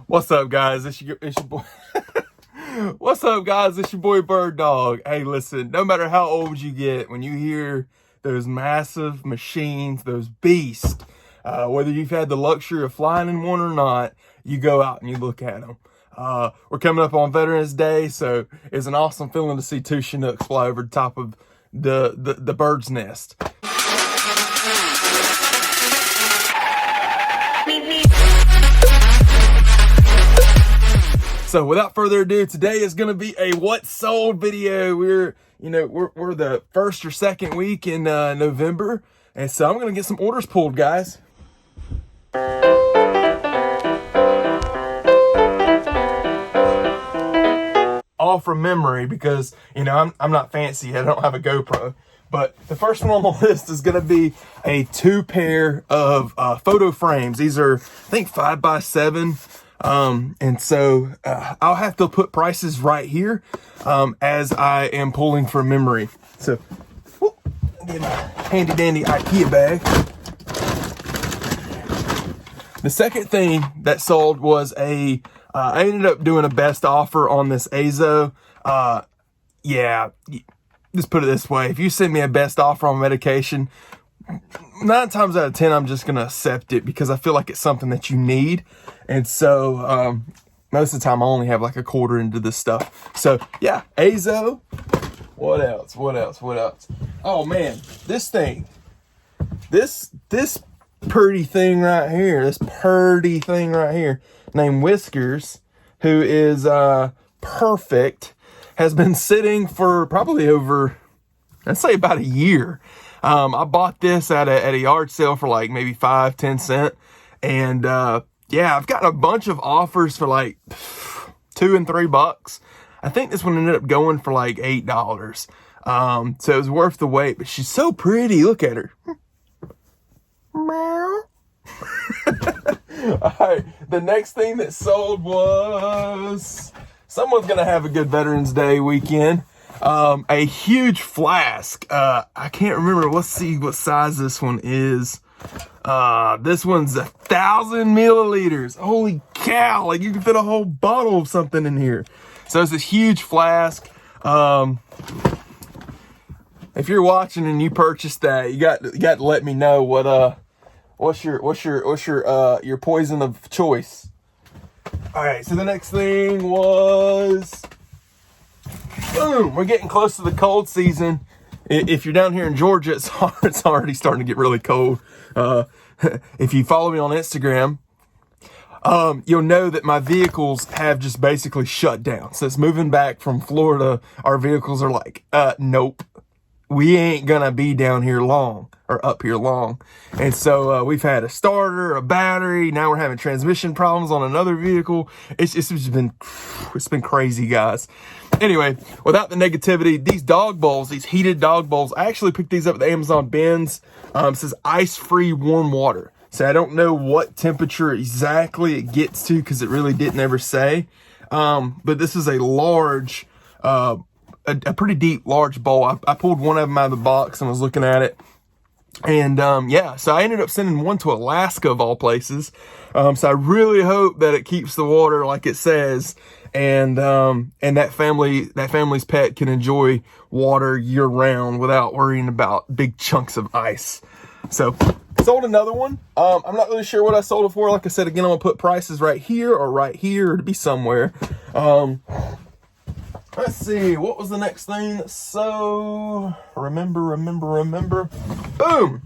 What's up, guys? It's your boy. What's up, guys? It's your boy Bird Dog. Hey, listen, no matter how old you get, when you hear those massive machines, those beasts, whether you've had the luxury of flying in one or not, you go out and you look at them. We're coming up on Veterans Day, so it's an awesome feeling to see two Chinooks fly over the top of the bird's nest. So without further ado, today is going to be a what sold video. We're the first or second week in November, and so I'm going to get some orders pulled, guys. All from memory, because I'm not fancy. I don't have a GoPro. But the first one on the list is going to be a 2 pair of photo frames. These are, I think, 5x7. And so I'll have to put prices right here as I am pulling from memory. So get my handy dandy IKEA bag. The second thing that sold was I ended up doing a best offer on this Azo. Yeah, just put it this way. If you send me a best offer on medication, 9 times out of 10, I'm just going to accept it because I feel like it's something that you need. And so, most of the time I only have like a quarter into this stuff. So yeah, Azo. What else? Oh man, this thing, this pretty thing right here, named Whiskers, who is, perfect, has been sitting for probably over, I'd say about a year. I bought this at a yard sale for like maybe 5-10 cents. And, yeah, I've gotten a bunch of offers for like $2 and $3. I think this one ended up going for like $8. So it was worth the wait, but she's so pretty. Look at her. Meow. All right. The next thing that sold was, someone's going to have a good Veterans Day weekend. A huge flask. I can't remember. Let's see what size this one is. This one's 1,000 milliliters. Holy cow. Like you can fit a whole bottle of something in here. So it's this huge flask. If you're watching and you purchased that, you got to let me know what's your poison of choice. All right. So the next thing was, boom, we're getting close to the cold season. If you're down here in Georgia, it's already starting to get really cold. If you follow me on Instagram, you'll know that my vehicles have just basically shut down. Since moving back from Florida, our vehicles are like, nope, we ain't gonna be down here long, or up here long. And so we've had a starter, a battery. Now we're having transmission problems on another vehicle. It's been crazy, guys. Anyway, without the negativity, these dog bowls, these heated dog bowls, I actually picked these up at the Amazon bins. It says ice-free warm water. So I don't know what temperature exactly it gets to because it really didn't ever say. But this is a large, a pretty deep, large bowl. I pulled one of them out of the box and was looking at it. And, yeah, so I ended up sending one to Alaska of all places. So I really hope that it keeps the water like it says. And that family's pet can enjoy water year round without worrying about big chunks of ice. So sold another one. I'm not really sure what I sold it for. Like I said, again, I'm gonna put prices right here or to be somewhere. Let's see, what was the next thing? So remember. Boom,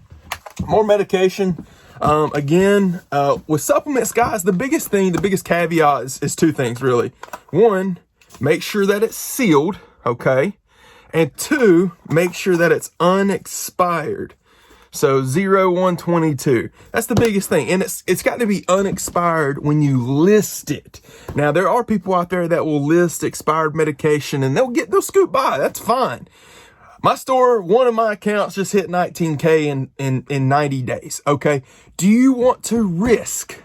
more medication. Again, with supplements, guys, the biggest caveat is 2 things, really. 1, make sure that it's sealed, okay? And 2, make sure that it's unexpired. So 0122. That's the biggest thing. And it's got to be unexpired when you list it. Now, there are people out there that will list expired medication and they'll scoot by. That's fine. My store, one of my accounts just hit 19K in 90 days. Okay. Do you want to risk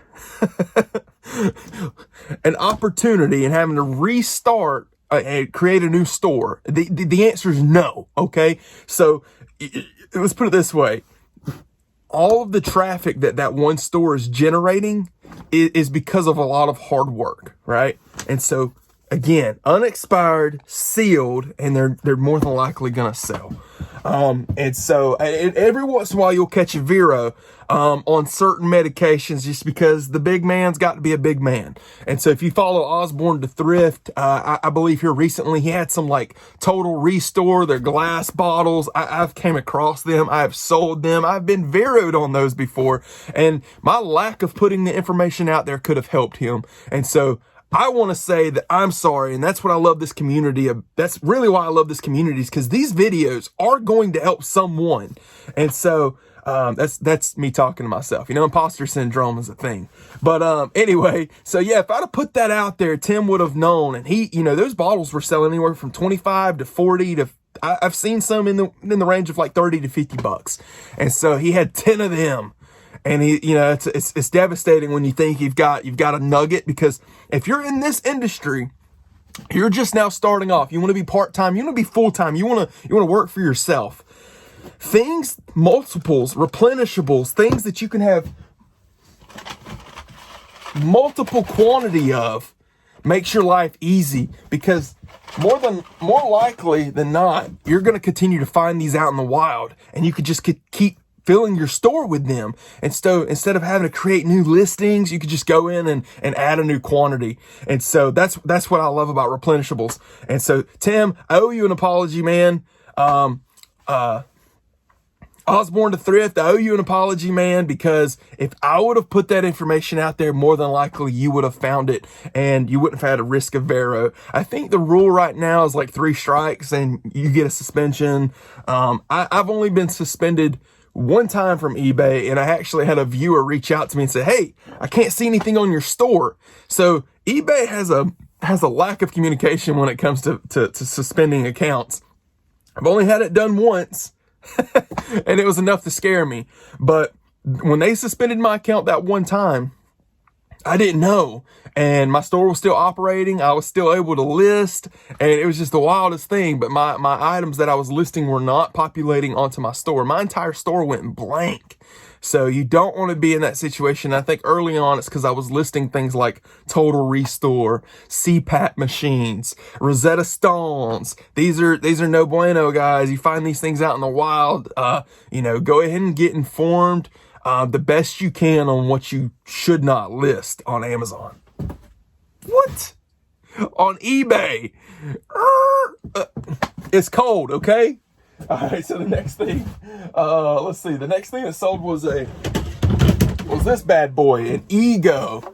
an opportunity and having to restart and create a new store? The answer is no. Okay. So let's put it this way. all of the traffic that one store is generating is because of a lot of hard work, right? And so again, unexpired, sealed, and they're more than likely gonna sell. And so every once in a while you'll catch a Vero on certain medications just because the big man's got to be a big man. And so if you follow Osborne to Thrift, I believe here recently he had some like Total Restore, their glass bottles. I've came across them. I've sold them. I've been Veroed on those before. And my lack of putting the information out there could have helped him. And so I want to say that I'm sorry, and that's what I love this community. That's really why I love this community, is because these videos are going to help someone. And so that's me talking to myself. You know, imposter syndrome is a thing. But anyway, so yeah, if I'd have put that out there, Tim would have known. And he, you know, those bottles were selling anywhere from 25 to 40 to I've seen some in the range of like 30 to 50 bucks. And so he had 10 of them. And he, you know, it's devastating when you think you've got a nugget, because if you're in this industry, you're just now starting off. You want to be part-time, you want to be full-time, you want to work for yourself. Things, multiples, replenishables, things that you can have multiple quantity of makes your life easy, because more likely than not, you're going to continue to find these out in the wild, and you could just keep filling your store with them. And so instead of having to create new listings, you could just go in and add a new quantity. And so that's what I love about replenishables. And so Tim, I owe you an apology, man. Osborne to Thrift, I owe you an apology, man, because if I would have put that information out there, more than likely you would have found it and you wouldn't have had a risk of Vero. I think the rule right now is like 3 strikes and you get a suspension. I've only been suspended one time from eBay, and I actually had a viewer reach out to me and say, hey, I can't see anything on your store. So eBay has a lack of communication when it comes to suspending accounts. I've only had it done once, and it was enough to scare me. But when they suspended my account that one time, I didn't know, and my store was still operating. I was still able to list, and it was just the wildest thing. But my items that I was listing were not populating onto my store. My entire store went blank. So you don't want to be in that situation. I think early on it's because I was listing things like Total Restore, CPAP machines, Rosetta Stones. These are no bueno, guys. You find these things out in the wild. You know, go ahead and get informed the best you can on what you should not list on Amazon. What? On eBay? It's cold, okay? All right, so the next thing, let's see. The next thing that sold was this bad boy, an Ego.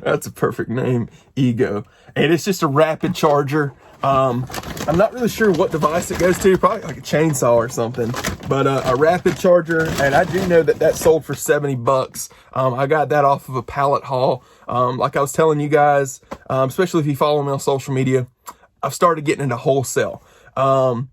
That's a perfect name, Ego. And it's just a rapid charger. I'm not really sure what device it goes to, probably like a chainsaw or something, but a rapid charger. And I do know that sold for 70 bucks. I got that off of a pallet haul. Like I was telling you guys, especially if you follow me on social media, I've started getting into wholesale. I'm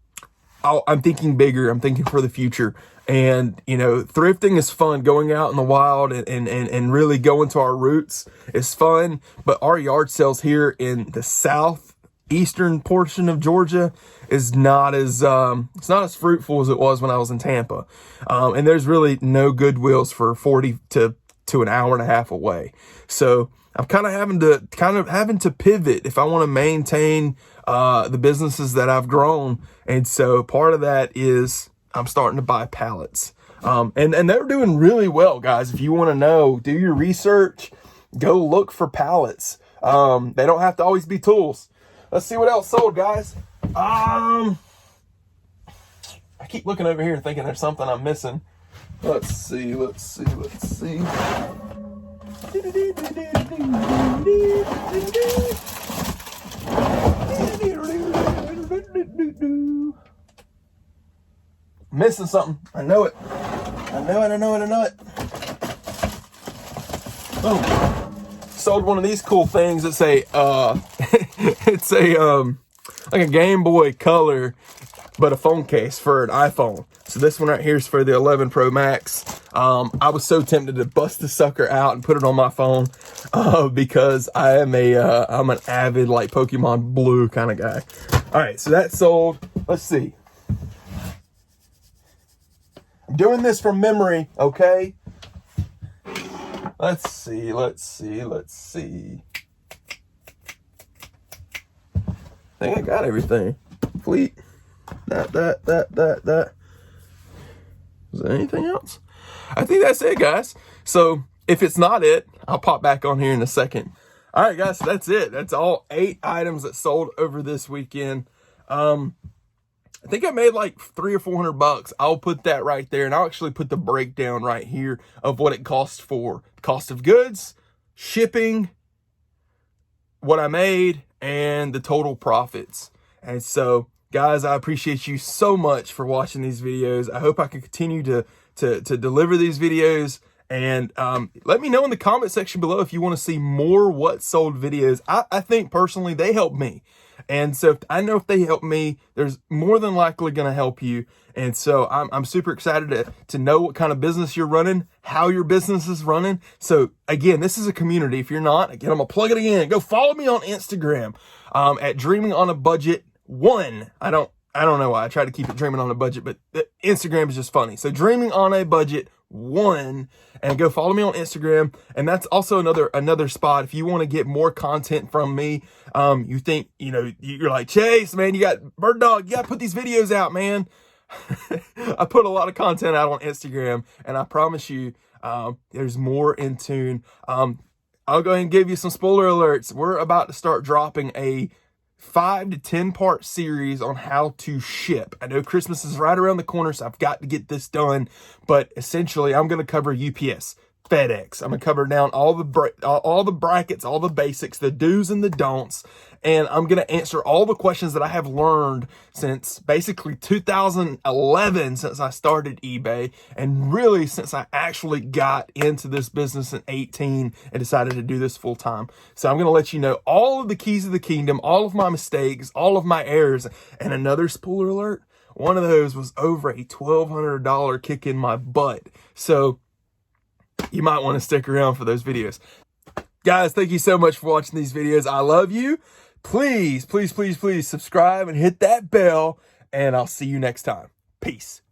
thinking bigger. I'm thinking for the future. And, you know, thrifting is fun. Going out in the wild and really going to our roots is fun. But our yard sales here in the southeastern portion of Georgia is not as it's not as fruitful as it was when I was in Tampa. And there's really no Goodwills for 40 to an hour and a half away. So I'm kind of having to pivot if I want to maintain the businesses that I've grown. And so part of that is I'm starting to buy pallets. And they're doing really well, guys. If you want to know, do your research, go look for pallets. They don't have to always be tools. Let's see what else sold, guys. I keep looking over here thinking there's something I'm missing. Let's see. Missing something. I know it. Boom. Sold one of these cool things. It's a like a Game Boy Color, but a phone case for an iPhone. So this one right here is for the 11 Pro Max. I was so tempted to bust the sucker out and put it on my phone because I'm an avid like Pokemon Blue kind of guy. All right, so that sold. Let's see. Doing this from memory, okay? Let's see. I think I got everything. Fleet. That. Is there anything else? I think that's it, guys. So if it's not it, I'll pop back on here in a second. All right, guys, so that's it. That's all 8 items that sold over this weekend. I think I made like $300 or $400. I'll put that right there, and I'll actually put the breakdown right here of what it costs for cost of goods, shipping, what I made, and the total profits. And so, guys, I appreciate you so much for watching these videos. I hope I can continue to deliver these videos. And let me know in the comment section below if you want to see more what sold videos. I think personally they help me. And so I know if they help me, there's more than likely going to help you. And so I'm super excited to know what kind of business you're running, how your business is running. So again, this is a community. If you're not, again, I'm going to plug it again. Go follow me on Instagram at Dreaming on a Budget 1. I don't know why I try to keep it Dreaming on a Budget, but Instagram is just funny. So Dreaming on a Budget 1, and go follow me on Instagram. And that's also another spot if you want to get more content from me. You think, you're like, Chase, man, you got Bird Dog, you got to put these videos out, man. I put a lot of content out on Instagram, and I promise you there's more in tune. I'll go ahead and give you some spoiler alerts. We're about to start dropping a 5 to 10 part series on how to ship. I know Christmas is right around the corner, so I've got to get this done. But essentially, I'm going to cover UPS, FedEx. I'm going to cover down all the brackets, all the basics, the do's and the don'ts. And I'm going to answer all the questions that I have learned since basically 2011, since I started eBay, and really since I actually got into this business in 18 and decided to do this full time. So I'm going to let you know all of the keys of the kingdom, all of my mistakes, all of my errors. And another spoiler alert, one of those was over a $1,200 kick in my butt. So you might want to stick around for those videos. Guys, thank you so much for watching these videos. I love you. Please subscribe and hit that bell, and I'll see you next time. Peace.